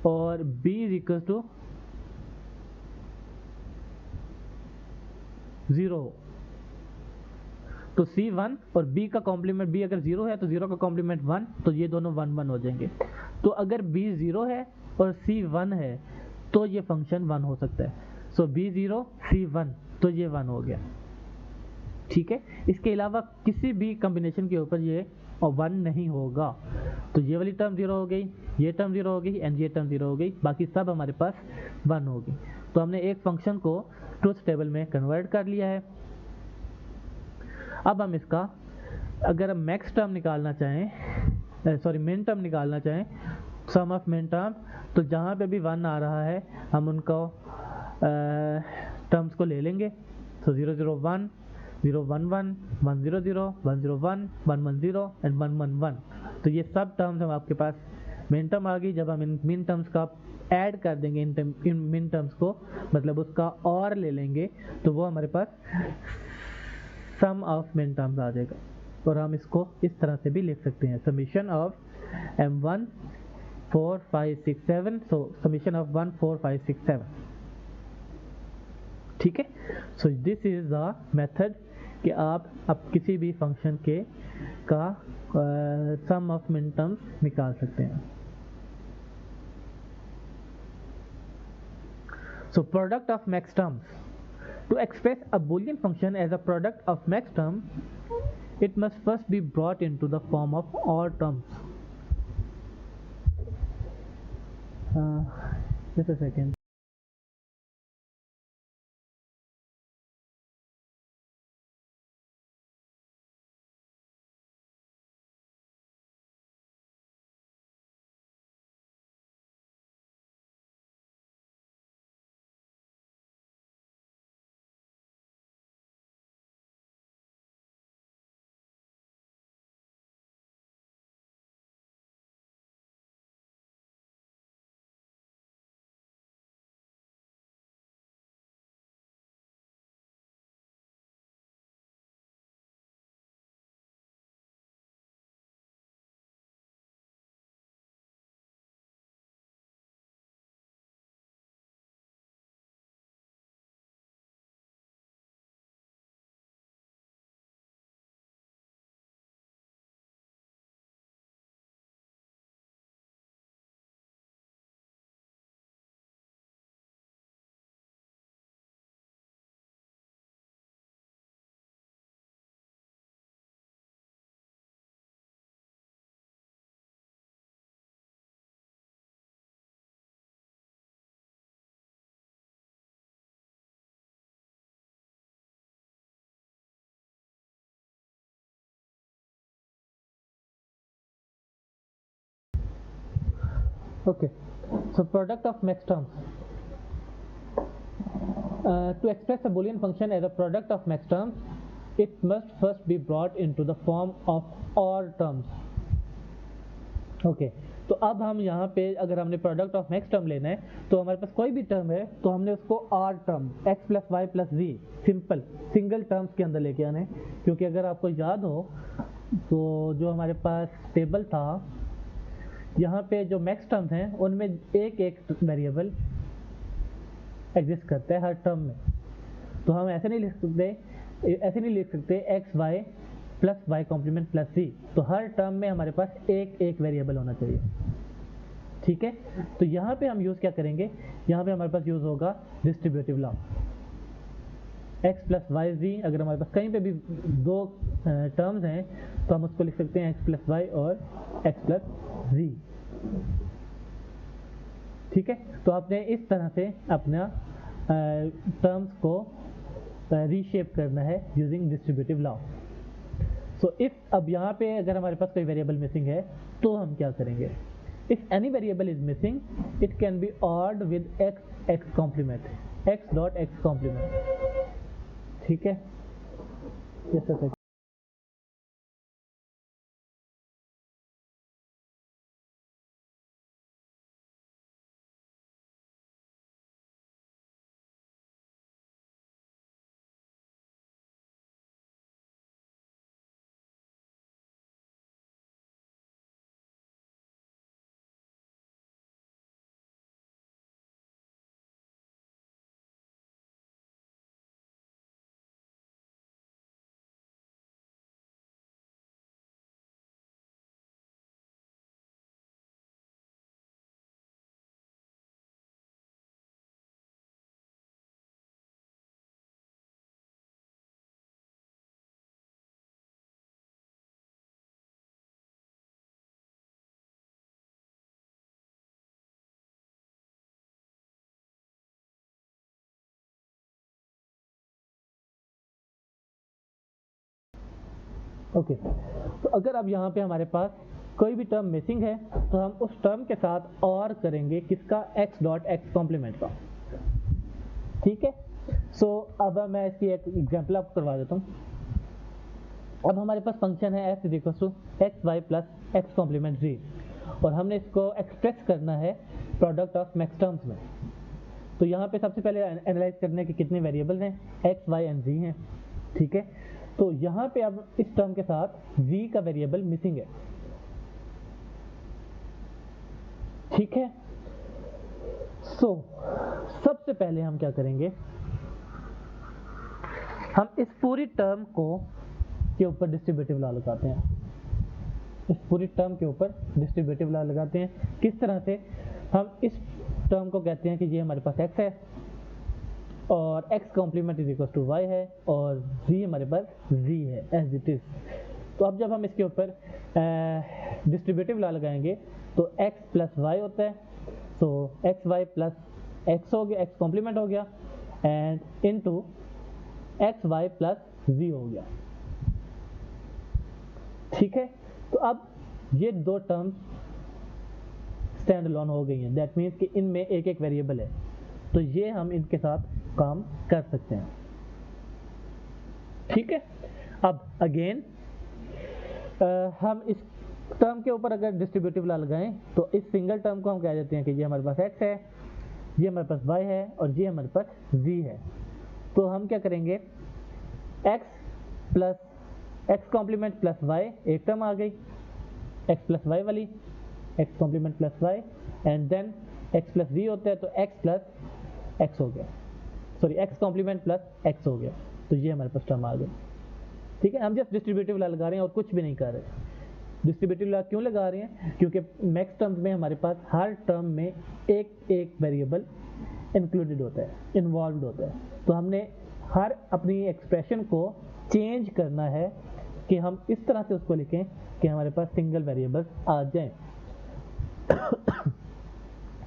और b इज इक्वल टू 0 हो। तो c 1 और b का कॉम्प्लीमेंट, b अगर 0 है तो 0 का कॉम्प्लीमेंट 1, तो ये दोनों 1 1 हो जाएंगे। तो अगर b 0 है और c 1 है तो ये फंक्शन 1 हो सकता है। सो b 0 c 1, तो ये 1 हो गया, ठीक है। इसके अलावा किसी भी कॉम्बिनेशन के ऊपर ये 1 नहीं होगा। तो ये वाली टर्म 0 हो गई, ये टर्म 0 हो गई एंड ये टर्म 0 हो गई, बाकी सब हमारे पास 1 होगी। तो हमने एक फंक्शन को ट्रूथ टेबल में कन्वर्ट कर लिया है। अब हम इसका अगर मैक्स टर्म निकालना चाहें, सॉरी मिन टर्म निकालना चाहें, सम ऑफ मिन टर्म, तो जहाँ पे भी 1 आ रहा है हम उनको टर्म्स को ले लेंगे। तो 0 0 1 0 1 1 1 0 0 1 0 1 1 1 0 एंड 1 1 1। तो ये सब टर्म्स हम आपके पास मिन टर्म आ गई। जब हम इन मिन टर्म्स का ऐड कर देंगे इन मिन टर्म्स को, मतलब उसका और ले लेंगे, तो वो हमारे पास सम ऑफ मिन टर्म्स आ जाएगा। और हम इसको इस तरह से भी लिख सकते हैं, summation of m1 4 5 6 7, so summation of 1 4 5 6 7, ठीक है। So this is the method कि आप किसी भी फंक्शन के का सम ऑफ मिन टर्म्स निकाल सकते हैं। So product of max terms. To express a Boolean function as a product of max terms, it must first be brought into the form of all terms. Just a second. Okay, so product of max terms. To express a Boolean function as a product of max terms, it must first be brought into the form of all terms. Okay, तो अब हम यहाँ पे अगर हमने product of max term लेना है तो हमारे पास कोई भी टर्म है तो हमने उसको OR term x plus Y plus Z simple single terms के अंदर लेके आने, क्योंकि अगर आपको याद हो तो जो हमारे पास टेबल था यहाँ पे जो मैक्स टर्म्स हैं उनमें एक एक वेरिएबल एग्जिस्ट करता है हर टर्म में। तो हम ऐसे नहीं लिख सकते X Y plus Y complement plus C, तो हर टर्म में हमारे पास एक एक वेरिएबल होना चाहिए, ठीक है। तो यहाँ पे हम यूज़ क्या करेंगे, यहाँ पे हमारे पास यूज़ होगा distributive law, X plus Y Z. अगर हमारे पास कहीं पे भी दो टर्म्स हैं तो हम उसको लिख सकते हैं एक्स प्लस वाई और एक्स प्लस जी, ठीक है। तो आपने इस तरह से अपना टर्म्स को रीशेप करना है using distributive law. So if अब यहाँ पे अगर हमारे पास कोई वेरिएबल मिसिंग है तो हम क्या करेंगे, if any variable is missing it can be ORed with X X complement, X dot X complement, ठीक है। जैसा ओके, तो अगर अब यहाँ पे हमारे पास कोई भी टर्म मिसिंग है तो हम उस टर्म के साथ और करेंगे किसका, एक्स डॉट एक्स कॉम्प्लीमेंट का, ठीक है। सो अब मैं इसकी एक एग्जांपल आपको करवा देता हूँ। अब हमारे पास फंक्शन है f is equal to X Y plus X complement Z, और हमने इसको एक्सप्रेस करना है प्रोडक्ट ऑफ मैक्स टर्म्स में। तो यहाँ पे सबसे पहले एनालाइज करने के कितने वेरिएबल हैं, एक्स वाई एंड जी हैं। ठीक है, तो यहाँ पे अब इस टर्म के साथ z का वेरिएबल मिसिंग है। ठीक है, सो सबसे पहले हम क्या करेंगे, हम इस पूरी टर्म को के ऊपर डिस्ट्रीब्यूटिव लॉ लगाते हैं। इस पूरी टर्म के ऊपर डिस्ट्रीब्यूटिव लॉ लगाते हैं। किस तरह से, हम इस टर्म को कहते हैं कि ये हमारे पास x है और x complement is equal to y है और z हमारे पास z है एज इट इज। तो अब जब हम इसके ऊपर डिस्ट्रीब्यूटिव लॉ लगाएंगे तो x प्लस y होता है, तो एक्स वाई प्लस एक्स हो गया, x कॉम्प्लीमेंट हो गया, and into X Y plus z हो गया। ठीक है, तो अब ये दो टर्म्स स्टैंड अलोन हो गई हैं। दैट मीन्स कि इनमें एक एक वेरिएबल है, तो ये हम इनके साथ काम कर सकते हैं। ठीक है, अब अगेन हम इस टर्म के ऊपर अगर डिस्ट्रीब्यूटिव लॉ लगाएं तो इस सिंगल टर्म को हम कह देते हैं कि ये हमारे पास x है, ये हमारे पास y है और ये हमारे पास z है। तो हम क्या करेंगे, x plus X complement plus y एक टर्म आ गई, x प्लस y वाली, x complement plus y, and then x plus z होता है तो x प्लस x हो गया, sorry x complement plus x हो गया, तो ये हमारे पास टर्म आ गई। ठीक है, हम जस्ट डिस्ट्रीब्यूटिव लॉ लगा रहे हैं और कुछ भी नहीं कर रहे। डिस्ट्रीब्यूटिव लॉ क्यों लगा रहे हैं, क्योंकि मैक्स टर्म्स में हमारे पास हर टर्म में एक एक वेरिएबल इंक्लूडेड होता है, इन्वॉल्व होता है। तो हमने हर अपनी एक्सप्रेशन को चेंज करना है कि हम इस तरह से उसको लिखें कि हमारे पास सिंगल वेरिएबल्स आ जाएं।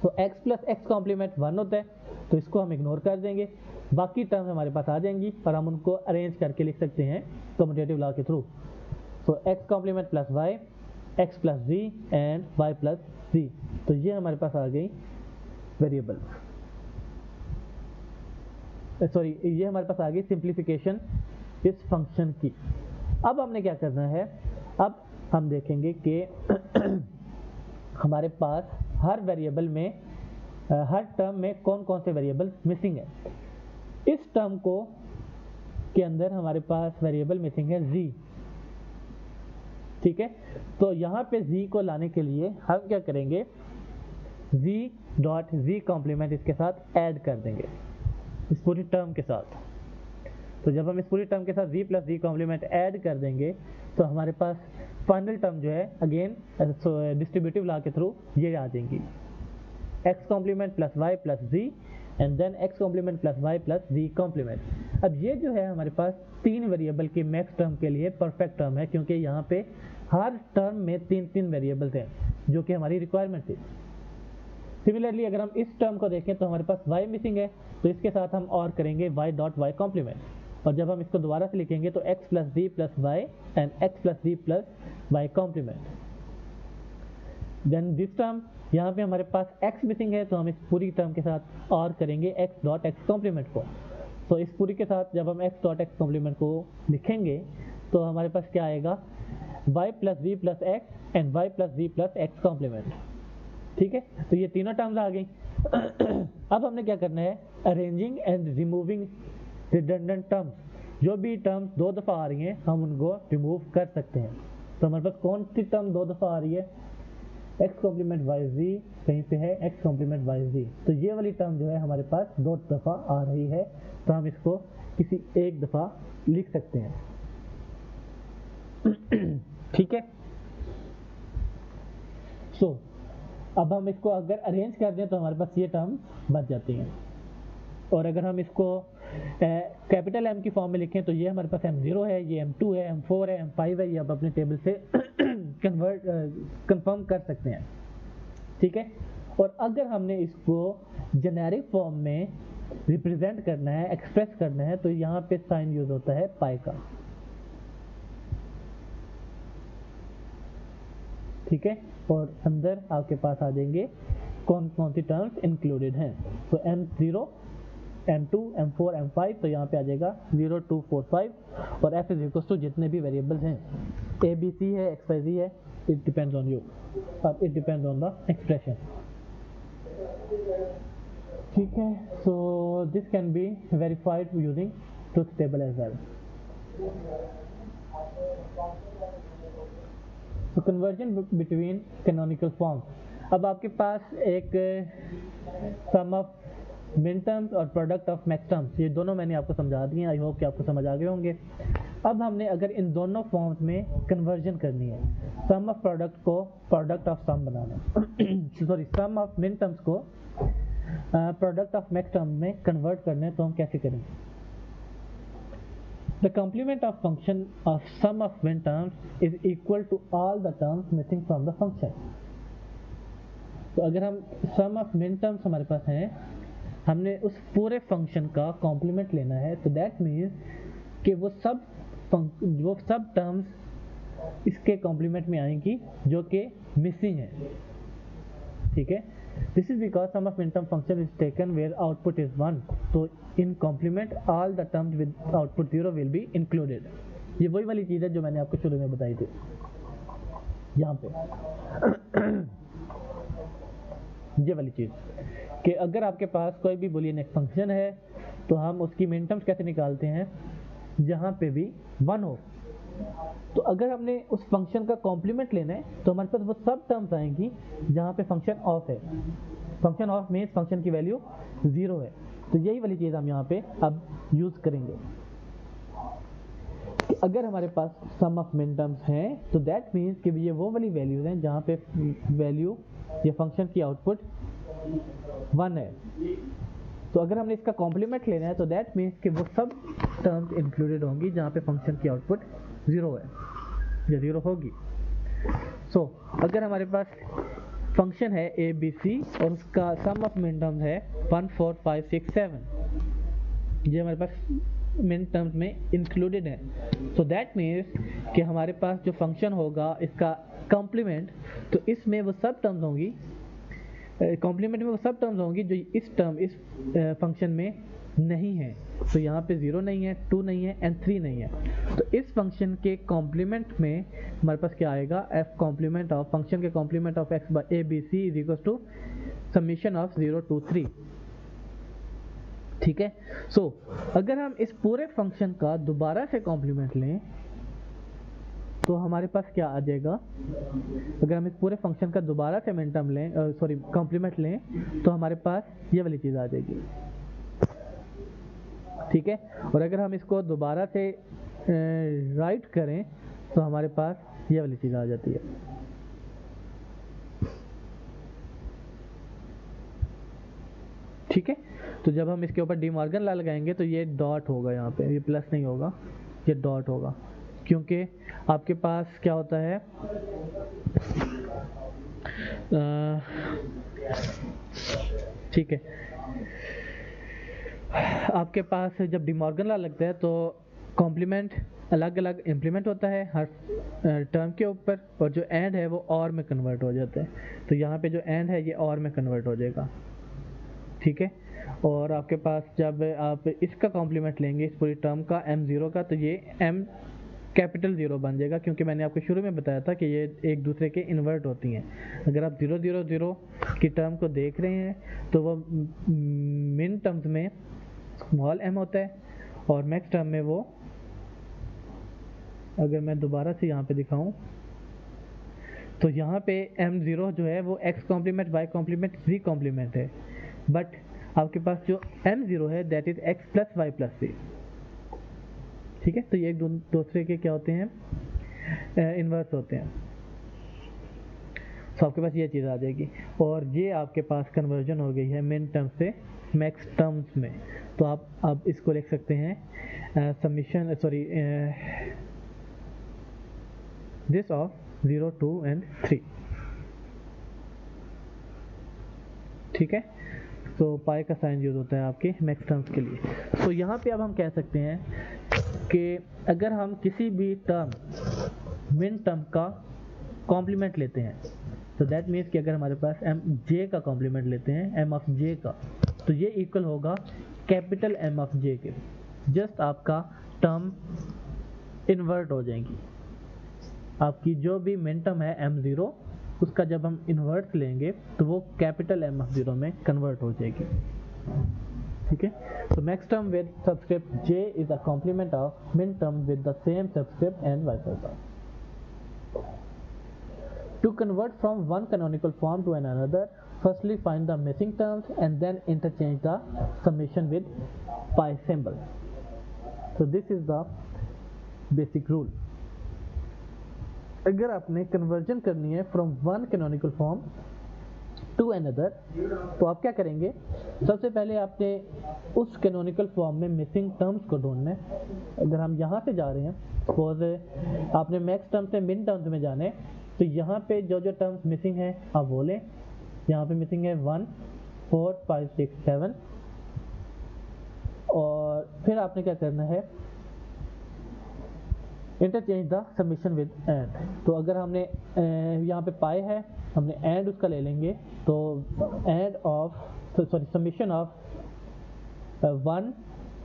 तो x प्लस एक्स कॉम्प्लीमेंट 1 होता है, तो इसको हम इग्नोर कर देंगे, बाकी टर्म हमारे पास आ जाएंगी और हम उनको अरेंज करके लिख सकते हैं कम्यूटेटिव लॉ के थ्रू। तो x complement plus y, x plus z and y plus z, तो ये हमारे पास आ गई वेरिएबल, सॉरी ये हमारे पास आ गई सिंप्लीफिकेशन इस फंक्शन की। अब हमने क्या करना है, अब हम देखेंगे कि हमारे पास हर वेरिएबल में हर टर्म में कौन कौन से वेरिएबल मिसिंग है। इस टर्म को के अंदर हमारे पास वेरिएबल मिसिंग है z। ठीक है, तो यहाँ पे z को लाने के लिए हम क्या करेंगे, z डॉट z कॉम्प्लीमेंट इसके साथ ऐड कर देंगे इस पूरी टर्म के साथ। तो जब हम इस पूरी टर्म के साथ z plus z complement add कर देंगे तो हमारे पास फाइनल टर्म जो है अगेन डिस्ट्रीब्यूटिव लॉ के थ्रू ये आ जाएंगी, x complement plus y plus z and then x complement plus y plus z complement. अब ये जो है हमारे पास तीन वेरिएबल की मैक्स टर्म के लिए परफेक्ट टर्म है, क्योंकि यहाँ पे हर टर्म में तीन तीन वेरिएबल्स हैं जो कि हमारी रिक्वायरमेंट थी। सिमिलरली अगर हम इस टर्म को देखें तो हमारे पास y मिसिंग है, तो इसके साथ हम और करेंगे y डॉट y कॉम्प्लीमेंट, और जब हम इसको दोबारा से लिखेंगे तो x plus z plus y and x plus z plus y complement. Then this term, यहाँ पे हमारे पास x मिसिंग है, तो हम इस पूरी टर्म के साथ और करेंगे x डॉट x कॉम्प्लीमेंट को। तो इस पूरी के साथ जब हम x डॉट x कॉम्प्लीमेंट को लिखेंगे तो हमारे पास क्या आएगा, y plus z plus x and y plus z plus x complement. ठीक है, तो ये तीनों टर्म्स आ गई। अब हमने क्या करना है, arranging and removing redundant terms. जो भी टर्म्स दो दफ़ा आ रही हैं हम उनको रिमूव कर सकते हैं। तो हमारे पास कौन सी टर्म दो दफ़ा आ रही है, x कॉम्प्लीमेंट y z, कहीं पे है x कॉम्प्लीमेंट y z, तो ये वाली टर्म जो है हमारे पास दो दफ़ा आ रही है, तो हम इसको किसी एक दफ़ा लिख सकते हैं। ठीक है, सो अब हम इसको अगर अरेंज कर दें तो हमारे पास ये टर्म बच जाती हैं, और अगर हम इसको कैपिटल M की फॉर्म में लिखें तो ये हमारे पास M0 है, ये M2 है, M4 है, M5 है, ये आप अपने टेबल से कंफर्म कर सकते हैं। ठीक है, और अगर हमने इसको जेनेरिक फॉर्म में रिप्रेजेंट करना है, एक्सप्रेस करना है, तो यहाँ पे साइन यूज होता है पाई का। ठीक है, और अंदर आपके पास आ जाएंगे कौन कौन सी टर्म्स इंक्लूडेड हैं। तो M0, M2, M4, M5, तो यहाँ पे आ जाएगा 0, 2, 4, 5, और f इज इक्वल टू जितने भी वेरिएबल्स हैं, a b c है, x y z है, इट डिपेंड्स ऑन यू, और it depends on the expression. ठीक है, so this can be verified using truth table as well. तो कन्वर्जन बिटवीन कैनोनिकल फॉर्म्स, अब आपके पास एक सम ऑफ मिन टर्म्स और प्रोडक्ट ऑफ मैक्स टर्म्स, ये दोनों मैंने आपको समझा दिए। आई होप कि आपको समझ आ गए होंगे। अब हमने अगर इन दोनों फॉर्म्स में कन्वर्जन करनी है, सम ऑफ प्रोडक्ट को प्रोडक्ट ऑफ सम बनाना sorry sum of min terms को प्रोडक्ट ऑफ मैक्स टर्म में कन्वर्ट करना है, तो हम कैसे करेंगे? The complement of function of sum of min terms is equal to all the terms missing from the function. तो अगर हम sum of min terms हमारे पास हैं, हमने उस पूरे फंक्शन का कॉम्प्लीमेंट लेना है, तो दैट मीन्स कि वो सब टर्म्स इसके कॉम्प्लीमेंट में आएंगी जो कि मिसिंग है। ठीक है, this is because sum of min term function is taken where output is 1, तो in complement all the terms with output 0 will be included. ये वही वाली चीज़ है जो मैंने आपको शुरू में बताई थी यहाँ पे ये वाली चीज़ कि अगर आपके पास कोई भी बूलियन एक फंक्शन है, तो हम उसकी मिन टर्म्स कैसे निकालते हैं? जहाँ पे भी 1 हो। तो अगर हमने उस फंक्शन का कॉम्प्लीमेंट लेना है, तो हमारे पास वो सब टर्म्स आएंगी जहाँ पे फंक्शन ऑफ है। फंक्शन ऑफ मीन्स फंक्शन की वैल्यू 0 है। तो यही वाली चीज़ हम यहाँ पे अब यूज़ करेंगे कि अगर हमारे पास सम ऑफ मिन टर्म्स हैं, तो दैट मीन्स कि ये वो वाली वैल्यूज हैं जहाँ पे वैल्यू या फंक्शन की आउटपुट 1 है। तो अगर हमने इसका कॉम्प्लीमेंट लेना है, तो दैट मीन्स कि वो सब टर्म्स इंक्लूडेड होंगी जहाँ पे फंक्शन की आउटपुट 0 है या 0 होगी। सो अगर हमारे पास फंक्शन है ए बी सी और उसका सम ऑफ मिन टर्म्स है 1 4 5 6 7, ये हमारे पास मिन टर्म्स में इंक्लूडेड है। सो दैट मीन्स कि हमारे पास जो फंक्शन होगा इसका कॉम्प्लीमेंट, तो इसमें वो सब टर्म्स होंगी, कॉम्प्लीमेंट में वो सब टर्म्स होंगी जो इस फंक्शन में नहीं है। तो यहाँ पे 0 नहीं है, 2 नहीं है एंड 3 नहीं है। तो इस फंक्शन के कॉम्प्लीमेंट में हमारे पास क्या आएगा? एफ कॉम्प्लीमेंट ऑफ फंक्शन के complement of X by A B C is equal to summation of 0 to 3। ठीक है, सो अगर हम इस पूरे फंक्शन का दोबारा से कॉम्प्लीमेंट लें, तो हमारे पास क्या आ जाएगा? अगर हम इस पूरे फंक्शन का दोबारा से मिन टर्म लें, सॉरी कॉम्प्लीमेंट लें, तो हमारे पास ये वाली चीज़ आ जाएगी। ठीक है, और अगर हम इसको दोबारा से राइट करें, तो हमारे पास ये वाली चीज़ आ जाती है। ठीक है, तो जब हम इसके ऊपर डी मॉर्गन लॉ लगाएंगे, तो ये डॉट होगा, यहाँ पे ये प्लस नहीं होगा, ये डॉट होगा, क्योंकि आपके पास क्या होता है, ठीक है, आपके पास जब डी मॉर्गन लॉ लगता है तो कॉम्प्लीमेंट अलग अलग इम्प्लीमेंट होता है हर टर्म के ऊपर, और जो एंड है वो और में कन्वर्ट हो जाता है। तो यहाँ पे जो एंड है ये और में कन्वर्ट हो जाएगा। ठीक है, और आपके पास जब आप इसका कॉम्प्लीमेंट लेंगे इस पूरी टर्म का m0 का, तो ये m कैपिटल 0 बन जाएगा, क्योंकि मैंने आपको शुरू में बताया था कि ये एक दूसरे के इन्वर्ट होती हैं। अगर आप 0 0 0 की टर्म को देख रहे हैं, तो वो मिन टर्म्स में स्मॉल m होता है, और मैक्स टर्म में वो, अगर मैं दोबारा से यहाँ पे दिखाऊं, तो यहाँ पे m0 जो है वो x complement y complement z complement है, बट आपके पास जो m0 है that is x plus y plus z। ठीक है, तो ये एक दूसरे के क्या होते हैं? इन्वर्स होते हैं। तो आपके पास ये चीज़ आ जाएगी, और ये आपके पास कन्वर्जन हो गई है मिन टर्म से मैक्स टर्म्स में। तो आप इसको लिख सकते हैं summation, sorry this of 0 2 and 3। ठीक है, तो पाई का साइन यूज होता है आपके मैक्स टर्म्स के लिए। तो यहाँ पे अब हम कह सकते हैं कि अगर हम किसी भी टर्म मिन टर्म का कॉम्प्लीमेंट लेते हैं, तो दैट मीन्स कि अगर हमारे पास एम जे का कॉम्प्लीमेंट लेते हैं एम ऑफ जे का, तो ये इक्वल होगा कैपिटल एम ऑफ जे के। जस्ट आपका टर्म इन्वर्ट हो जाएंगी, आपकी जो भी मिन टर्म है m0, उसका जब हम इन्वर्ट लेंगे तो वो कैपिटल M of 0 में कन्वर्ट हो जाएगी। ठीक है। तो max term with subscript j is a compliment of min term with the same subscript and vice versa. To convert from one canonical form to another, firstly find the missing terms and then interchange the summation with pi symbol. So this is the basic rule. अगर आपने conversion करनी है from one canonical form to another, तो आप क्या करेंगे, सबसे पहले आपने उस कैनोनिकल फॉर्म में मिसिंग टर्म्स को ढूंढना है. अगर हम यहाँ से जा रहे हैं, सपोज आपने मैक्स टर्म से मिन टर्म्स में जाना है, तो यहाँ पे जो जो टर्म्स मिसिंग है आप वो लें. यहाँ पे मिसिंग है 1 4 5 6 7, और फिर आपने क्या करना है, interchange the summation with and. तो अगर हमने यहाँ पे पाई है, हमने एंड उसका ले लेंगे, तो एंड ऑफ समीशन ऑफ 1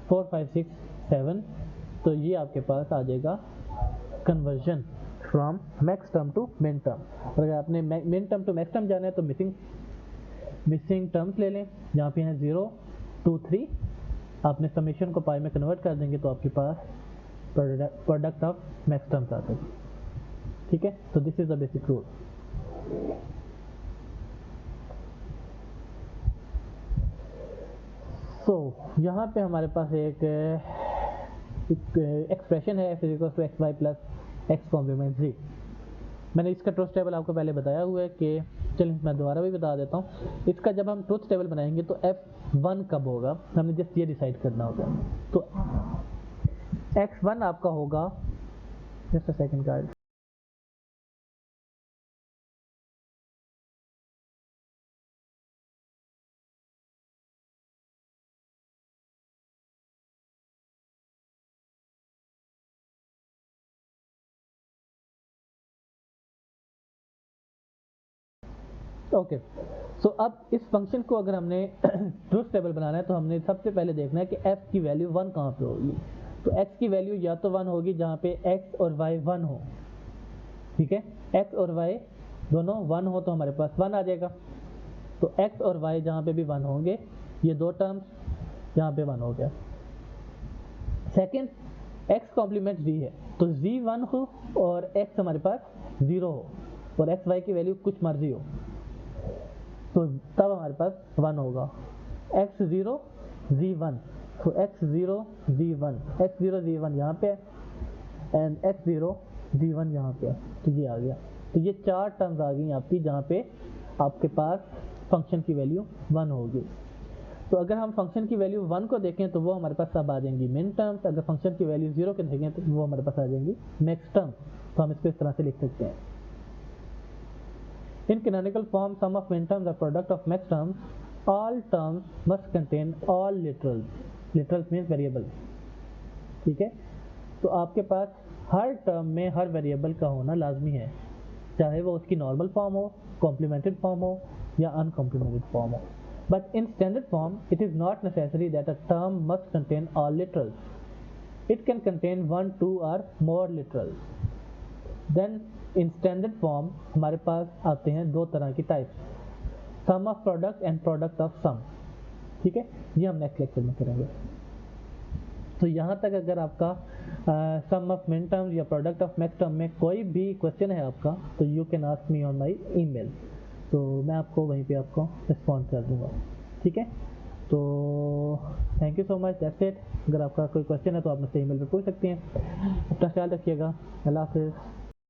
4 5 6 7, तो ये आपके पास आ जाएगा conversion from max term to min term. और अगर आपने min term to max term जाना है तो मिसिंग टर्म्स ले लें. यहाँ पे हैं 0 2 3, आपने समीशन को पाई में कन्वर्ट कर देंगे तो आपके पास प्रोडक्ट ऑफ मैक्स टर्म्स आते हैं. ठीक है, तो this is the basic rule. So यहाँ पे हमारे पास एक एक्सप्रेशन है f is to X Y plus X complement Z. मैंने इसका ट्रुथ टेबल आपको पहले बताया हुआ है कि, चलिए मैं दोबारा भी बता देता हूँ. इसका जब हम ट्रुथ टेबल बनाएंगे तो f1 कब होगा, हमने जस्ट ये डिसाइड करना होगा. तो x1 आपका होगा, just a second guys, okay. So अब इस फंक्शन को अगर हमने ट्रुथ टेबल बनाना है तो हमने सबसे पहले देखना है कि f की वैल्यू 1 कहाँ पे होगी. तो x की वैल्यू या तो 1 होगी जहाँ पे x और y 1 हो. ठीक है, x और y दोनों 1 हो तो हमारे पास 1 आ जाएगा. तो x और y जहाँ पे भी 1 होंगे, ये दो टर्म्स यहाँ पे 1 हो गया. सेकेंड, x कॉम्प्लीमेंट z है, तो z 1 हो और x हमारे पास 0 हो और x y की वैल्यू कुछ मर्जी हो, तो तब हमारे पास 1 होगा. x0 z1, तो x0 z1, x0 z1 यहाँ पे एंड x0 z1 यहाँ पे, तो ये आ गया. तो ये चार टर्म्स आ गई आपकी जहाँ पे आपके पास फंक्शन की वैल्यू 1 होगी. तो अगर हम फंक्शन की वैल्यू 1 को देखें तो वो हमारे पास सब आ जाएंगी मिन टर्म्स. अगर फंक्शन की वैल्यू 0 को देखें तो वो हमारे पास आ जाएंगी मैक्स टर्म. तो हम इसको इस तरह से लिख सकते हैं. In canonical form, sum of min terms are product of max terms. All terms must contain all literals. Literals means variable. ठीक है, तो आपके पास हर टर्म में हर वेरिएबल का होना लाजमी है, चाहे वो उसकी नॉर्मल फॉर्म हो, कॉम्प्लीमेंटेड फॉर्म हो या अनकॉम्प्लीमेंटेड फॉर्म हो. But in standard form it is not necessary that a term must contain all literals. It can contain 1 2 or more literals. Then in standard form हमारे पास आते हैं दो तरह की types, sum of product and product of sum. ठीक है, ये हम नेक्स्ट लेक्चर में करेंगे. तो यहाँ तक अगर आपका सम ऑफ मिन टर्म या प्रोडक्ट ऑफ मैक्स टर्म में कोई भी क्वेश्चन है आपका, तो you can ask me on my email. तो मैं आपको वहीं पे आपको रिस्पॉन्ड कर दूँगा. ठीक है, तो thank you so much, that's it. अगर आपका कोई क्वेश्चन है तो आप मुझसे ईमेल पे पूछ सकते हैं. अपना ख्याल रखिएगा. अल्लाह हाफिज़.